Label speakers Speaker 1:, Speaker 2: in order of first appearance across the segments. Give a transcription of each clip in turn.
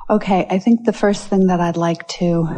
Speaker 1: Okay, I think the first thing that I'd like to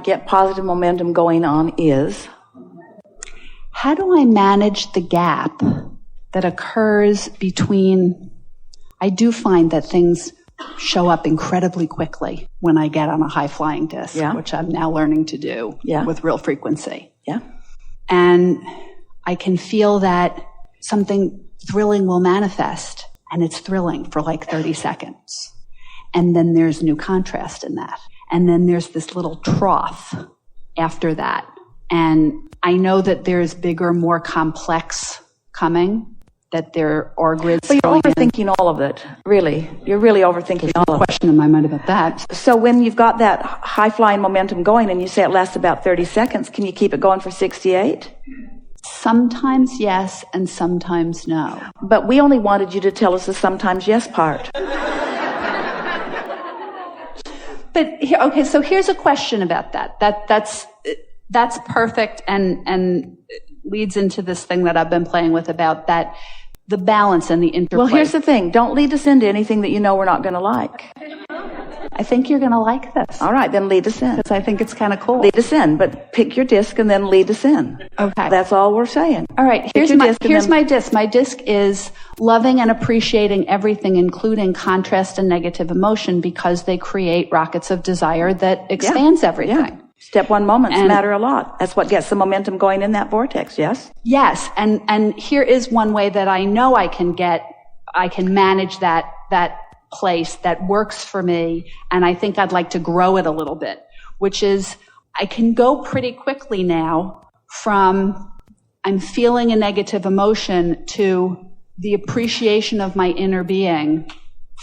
Speaker 1: get positive momentum going on is, how do I manage the gap that occurs between, I do find that things show up incredibly quickly when I get on a high-flying disc, which I'm now learning to do with real frequency. Yeah. And I can feel that something thrilling will manifest, and it's thrilling for like 30 seconds. And then there's new contrast in that. And then there's this little trough after that. And I know that there's bigger, more complex coming, that there are grids.
Speaker 2: But you're overthinking all of it, really. You're really overthinking all of it.
Speaker 1: There's no question in my mind about that.
Speaker 2: So when you've got that high-flying momentum going and you say it lasts about 30 seconds, can you keep it going for 68?
Speaker 1: Sometimes yes, and sometimes no.
Speaker 2: But we only wanted you to tell us the sometimes yes part.
Speaker 1: But okay, so here's a question about that. That's perfect and leads into this thing that I've been playing with about that, the balance and the interplay.
Speaker 2: Well, here's the thing. Don't lead us into anything that you know we're not going to like.
Speaker 1: I think you're going to like this.
Speaker 2: All right, then lead us in.
Speaker 1: Because I think it's kind of cool.
Speaker 2: Lead us in, but pick your disc and then lead us in.
Speaker 1: Okay.
Speaker 2: That's all we're saying.
Speaker 1: All right, here's my disc. My disc is loving and appreciating everything, including contrast and negative emotion, because they create rockets of desire that expands everything. Yeah.
Speaker 2: Step one moments matter a lot. That's what gets the momentum going in that vortex, yes?
Speaker 1: Yes, and here is one way that I know I can manage that place that works for me, and I think I'd like to grow it a little bit, which is I can go pretty quickly now from I'm feeling a negative emotion to the appreciation of my inner being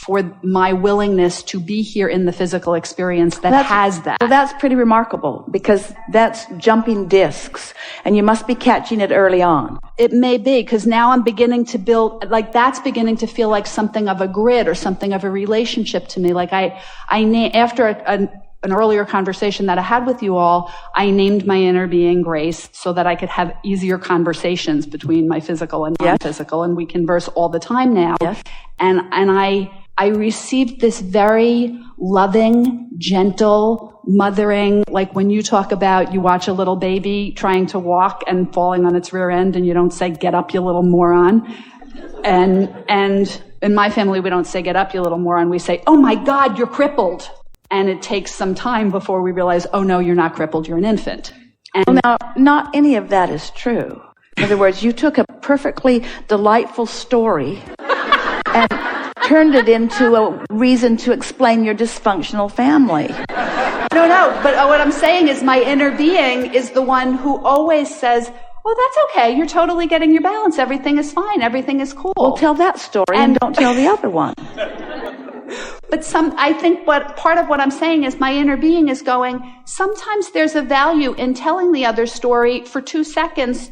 Speaker 1: for my willingness to be here in the physical experience that has that.
Speaker 2: Well, that's pretty remarkable, because that's jumping discs, and you must be catching it early on.
Speaker 1: It may be, because now I'm beginning to build, like that's beginning to feel like something of a grid or something of a relationship to me. Like after an earlier conversation that I had with you all, I named my inner being Grace so that I could have easier conversations between my physical and non-physical, and we converse all the time now. Yes. And I received this very loving, gentle, mothering, like when you talk about you watch a little baby trying to walk and falling on its rear end and you don't say, "Get up, you little moron." And in my family, we don't say, "Get up, you little moron." We say, "Oh my God, you're crippled." And it takes some time before we realize, oh no, you're not crippled, you're an infant.
Speaker 2: Well, now, not any of that is true. In other words, you took a perfectly delightful story and turned it into a reason to explain your dysfunctional family.
Speaker 1: No, but what I'm saying is my inner being is the one who always says, "Oh, that's okay, you're totally getting your balance, everything is fine, everything is cool."
Speaker 2: Well, tell that story and don't tell the other one.
Speaker 1: But I think part of what I'm saying is my inner being is going, sometimes there's a value in telling the other story for 2 seconds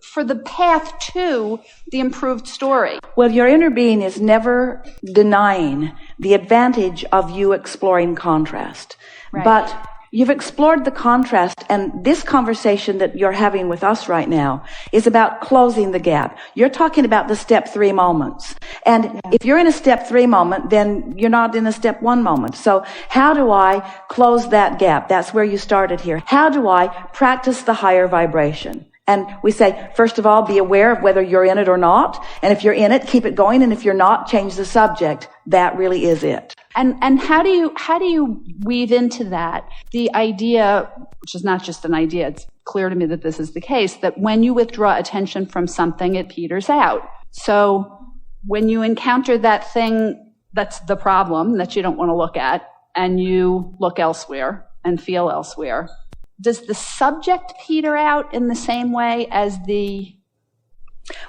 Speaker 1: for the path to the improved story.
Speaker 2: Well, your inner being is never denying the advantage of you exploring contrast. Right. But you've explored the contrast, and this conversation that you're having with us right now is about closing the gap. You're talking about the step 3 moments. And if you're in a step 3 moment, then you're not in a step 1 moment. So how do I close that gap? That's where you started here. How do I practice the higher vibration? And we say, first of all, be aware of whether you're in it or not. And if you're in it, keep it going. And if you're not, change the subject. That really is it.
Speaker 1: And how do you weave into that the idea, which is not just an idea, it's clear to me that this is the case, that when you withdraw attention from something, it peters out. So when you encounter that thing that's the problem that you don't want to look at, and you look elsewhere and feel elsewhere, does the subject peter out in the same way as the...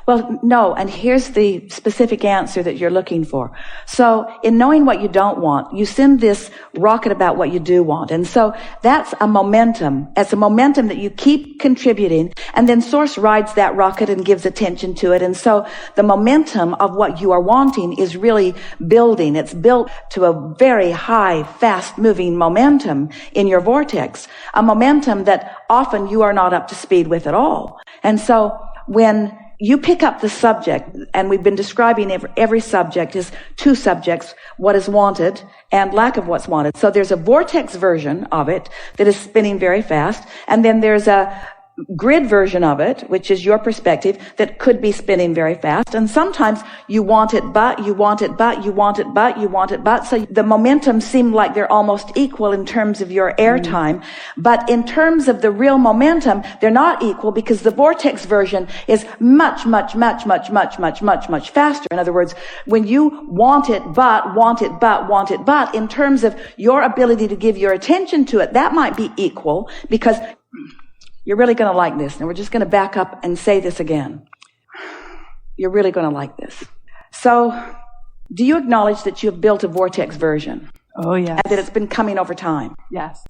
Speaker 2: Well, no, and here's the specific answer that you're looking for. So, in knowing what you don't want, you send this rocket about what you do want. And so, that's a momentum. It's a momentum that you keep contributing, and then Source rides that rocket and gives attention to it. And so, the momentum of what you are wanting is really building. It's built to a very high, fast-moving momentum in your vortex. A momentum that often you are not up to speed with at all. And so, when you pick up the subject, and we've been describing every subject is two subjects, what is wanted and lack of what's wanted. So there's a vortex version of it that is spinning very fast, and then there's a grid version of it, which is your perspective, that could be spinning very fast. And sometimes you want it, but you want it, but you want it, but you want it, but. So the momentum seemed like they're almost equal in terms of your airtime. But in terms of the real momentum, they're not equal because the vortex version is much faster. In other words, when you want it, but, want it, but, want it, but, in terms of your ability to give your attention to it, that might be equal because you're really going to like this. And we're just going to back up and say this again. You're really going to like this. So, do you acknowledge that you have built a vortex version?
Speaker 1: Oh, yes.
Speaker 2: And that it's been coming over time?
Speaker 1: Yes.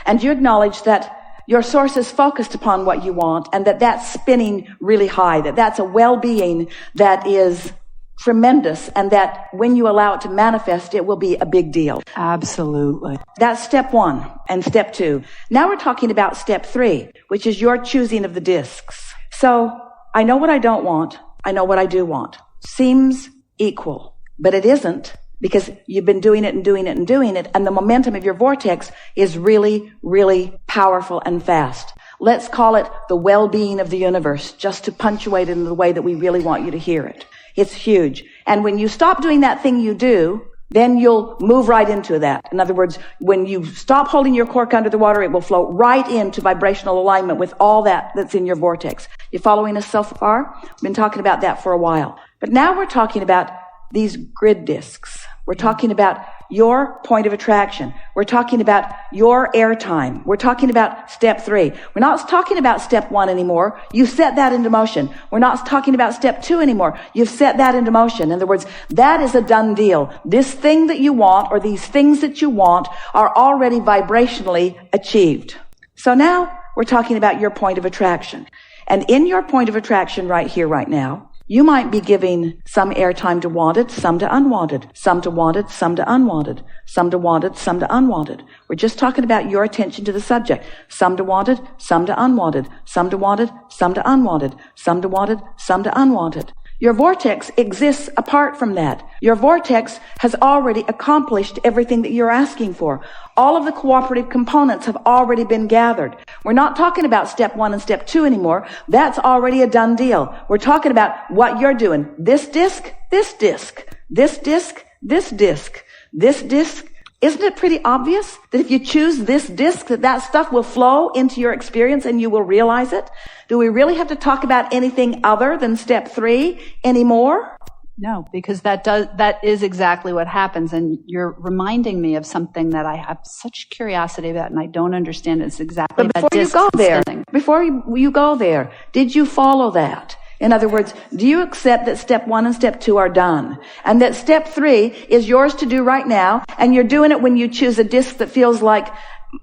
Speaker 2: And you acknowledge that your source is focused upon what you want and that that's spinning really high, that that's a well-being that is tremendous, and that when you allow it to manifest, it will be a big deal.
Speaker 1: Absolutely.
Speaker 2: That's step 1 and step 2. Now we're talking about step 3, which is your choosing of the discs. So, I know what I don't want. I know what I do want. Seems equal, but it isn't, because you've been doing it and doing it and doing it, and the momentum of your vortex is really, really powerful and fast. Let's call it the well-being of the universe, just to punctuate it in the way that we really want you to hear it. It's huge. And when you stop doing that thing you do, then you'll move right into that. In other words, when you stop holding your cork under the water, it will float right into vibrational alignment with all that's in your vortex. You following us so far? We've been talking about that for a while. But now we're talking about these grid discs. We're talking about your point of attraction. We're talking about your airtime. We're talking about step 3. We're not talking about step 1 anymore. You've set that into motion. We're not talking about step 2 anymore. You've set that into motion. In other words, that is a done deal. This thing that you want, or these things that you want, are already vibrationally achieved. So now we're talking about your point of attraction. And in your point of attraction right here, right now, you might be giving some airtime to wanted, some to unwanted, some to wanted, some to unwanted, some to wanted, some to unwanted. We're just talking about your attention to the subject. Some to wanted, some to unwanted, some to wanted, some to unwanted, some to wanted, some to unwanted. Your vortex exists apart from that. Your vortex has already accomplished everything that you're asking for. All of the cooperative components have already been gathered. We're not talking about step 1 and step 2 anymore. That's already a done deal. We're talking about what you're doing. This disc, this disc, this disc, this disc, this disc. Isn't it pretty obvious that if you choose this disc, that stuff will flow into your experience and you will realize it? Do we really have to talk about anything other than step 3 anymore?
Speaker 1: No, because that is exactly what happens. And you're reminding me of something that I have such curiosity about and I don't understand. It's exactly
Speaker 2: but
Speaker 1: that disc spinning.
Speaker 2: Before you go there, did you follow that? In other words, do you accept that step 1 and step 2 are done? And that step 3 is yours to do right now, and you're doing it when you choose a disc that feels like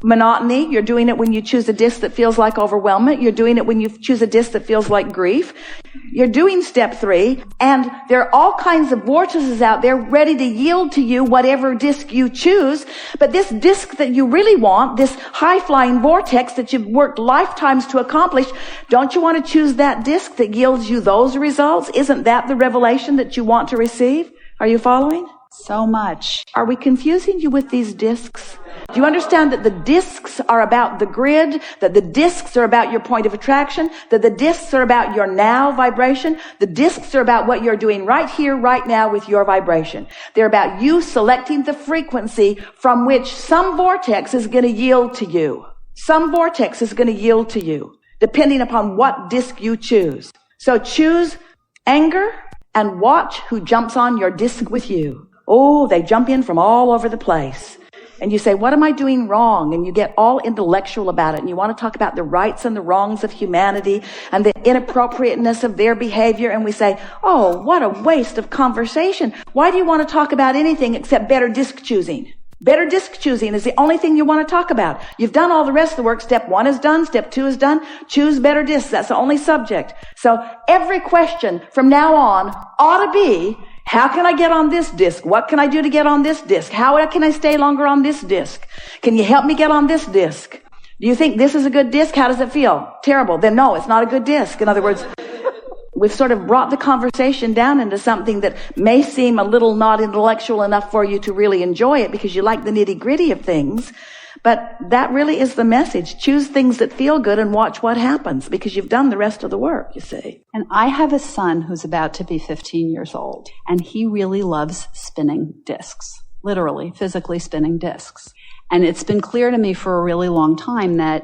Speaker 2: monotony. You're doing it when you choose a disc that feels like overwhelmment. You're doing it when you choose a disc that feels like grief. You're doing step 3, and there are all kinds of vortices out there ready to yield to you whatever disc you choose. But this disc that you really want, this high-flying vortex that you've worked lifetimes to accomplish, don't you want to choose that disc that yields you those results? Isn't that the revelation that you want to receive? Are you following?
Speaker 1: So much.
Speaker 2: Are we confusing you with these discs? Do you understand that the discs are about the grid, that the discs are about your point of attraction, that the discs are about your now vibration? The discs are about what you're doing right here, right now with your vibration. They're about you selecting the frequency from which some vortex is going to yield to you. Some vortex is going to yield to you, depending upon what disc you choose. So choose anger and watch who jumps on your disc with you. Oh, they jump in from all over the place. And you say, what am I doing wrong? And you get all intellectual about it. And you want to talk about the rights and the wrongs of humanity and the inappropriateness of their behavior. And we say, oh, what a waste of conversation. Why do you want to talk about anything except better disc choosing? Better disc choosing is the only thing you want to talk about. You've done all the rest of the work. Step 1 is done. Step 2 is done. Choose better discs. That's the only subject. So every question from now on ought to be, how can I get on this disc? What can I do to get on this disc? How can I stay longer on this disc? Can you help me get on this disc? Do you think this is a good disc? How does it feel? Terrible. Then no, it's not a good disc. In other words, we've sort of brought the conversation down into something that may seem a little not intellectual enough for you to really enjoy it because you like the nitty-gritty of things. But that really is the message. Choose things that feel good and watch what happens because you've done the rest of the work, you see.
Speaker 1: And I have a son who's about to be 15 years old, and he really loves spinning discs, literally, physically spinning discs. And it's been clear to me for a really long time that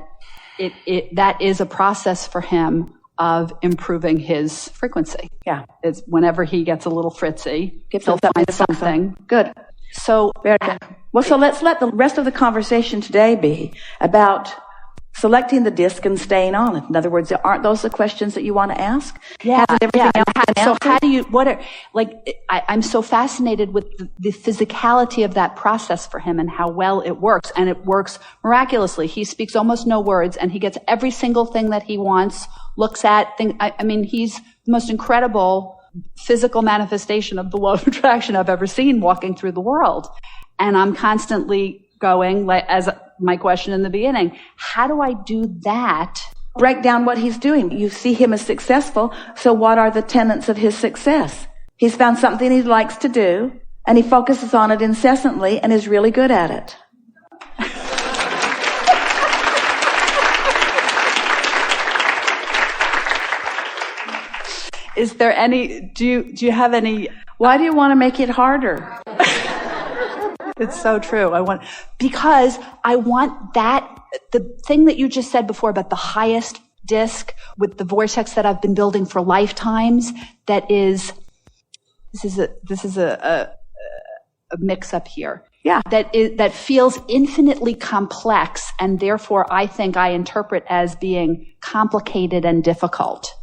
Speaker 1: that is a process for him of improving his frequency.
Speaker 2: Yeah.
Speaker 1: It's whenever he gets a little fritzy, he'll find something.
Speaker 2: Good.
Speaker 1: So,
Speaker 2: very good. Well, so let's let the rest of the conversation today be about selecting the disc and staying on it. In other words, aren't those the questions that you want to ask?
Speaker 1: Yeah.
Speaker 2: Else
Speaker 1: so how do you, I'm so fascinated with the physicality of that process for him and how well it works. And it works miraculously. He speaks almost no words and he gets every single thing that he wants, looks at things. I mean, he's the most incredible physical manifestation of the law of attraction I've ever seen walking through the world. And I'm constantly going, like, as my question in the beginning, how do I do that?
Speaker 2: Break down what he's doing. You see him as successful, so what are the tenets of his success? He's found something he likes to do, and he focuses on it incessantly and is really good at it.
Speaker 1: Is there any, do you have any?
Speaker 2: Why do you want to make it harder?
Speaker 1: It's so true. Because I want that, the thing that you just said before about the highest disc with the vortex that I've been building for lifetimes, this is a mix up here.
Speaker 2: Yeah.
Speaker 1: That feels infinitely complex, and therefore I think I interpret as being complicated and difficult.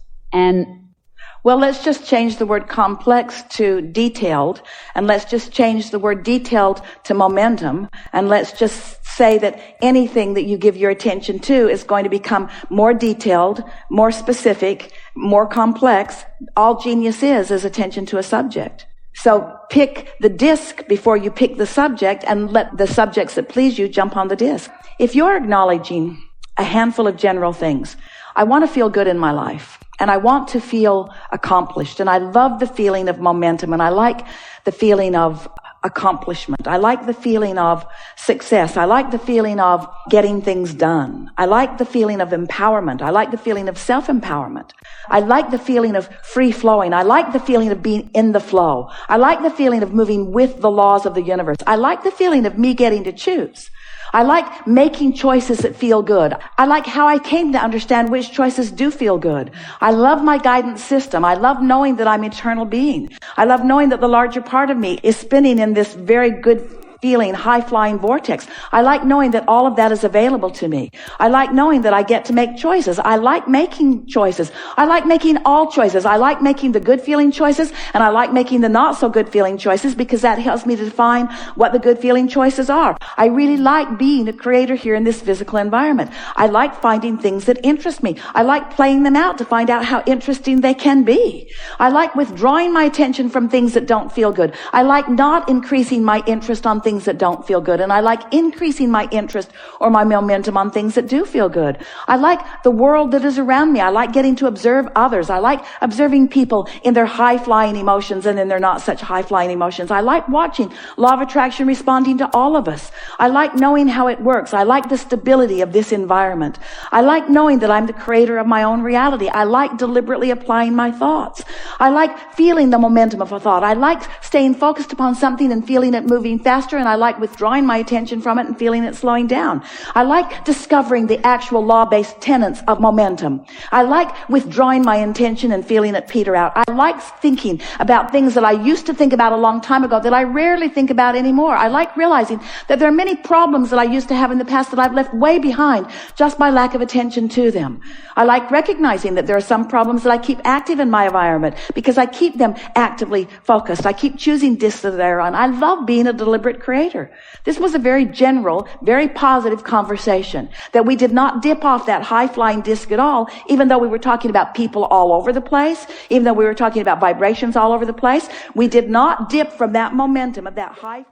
Speaker 2: Well, let's just change the word complex to detailed, and let's just change the word detailed to momentum, and let's just say that anything that you give your attention to is going to become more detailed, more specific, more complex. All genius is attention to a subject. So pick the disc before you pick the subject, and let the subjects that please you jump on the disc. If you're acknowledging a handful of general things, I want to feel good in my life. And I want to feel accomplished. And I love the feeling of momentum. And I like the feeling of accomplishment. I like the feeling of success. I like the feeling of getting things done. I like the feeling of empowerment. I like the feeling of self-empowerment. I like the feeling of free flowing. I like the feeling of being in the flow. I like the feeling of moving with the laws of the universe. I like the feeling of me getting to choose. I like making choices that feel good. I like how I came to understand which choices do feel good. I love my guidance system. I love knowing that I'm an eternal being. I love knowing that the larger part of me is spinning in this very good feeling, high-flying vortex. I like knowing that all of that is available to me. I like knowing that I get to make choices. I like making choices. I like making all choices. I like making the good-feeling choices, and I like making the not-so-good-feeling choices because that helps me to define what the good-feeling choices are. I really like being a creator here in this physical environment. I like finding things that interest me. I like playing them out to find out how interesting they can be. I like withdrawing my attention from things that don't feel good. I like not increasing my interest on things that don't feel good. And I like increasing my interest or my momentum on things that do feel good. I like the world that is around me. I like getting to observe others. I like observing people in their high-flying emotions and in their not such high-flying emotions. I like watching law of attraction responding to all of us. I like knowing how it works. I like the stability of this environment. I like knowing that I'm the creator of my own reality. I like deliberately applying my thoughts. I like feeling the momentum of a thought. I like staying focused upon something and feeling it moving faster, and I like withdrawing my attention from it and feeling it slowing down. I like discovering the actual law-based tenets of momentum. I like withdrawing my intention and feeling it peter out. I like thinking about things that I used to think about a long time ago that I rarely think about anymore. I like realizing that there are many problems that I used to have in the past that I've left way behind just by lack of attention to them. I like recognizing that there are some problems that I keep active in my environment because I keep them actively focused. I keep choosing discs that they're on. I love being a deliberate creator. This was a very general, very positive conversation that we did not dip off that high-flying disc at all, even though we were talking about people all over the place, even though we were talking about vibrations all over the place. We did not dip from that momentum of that high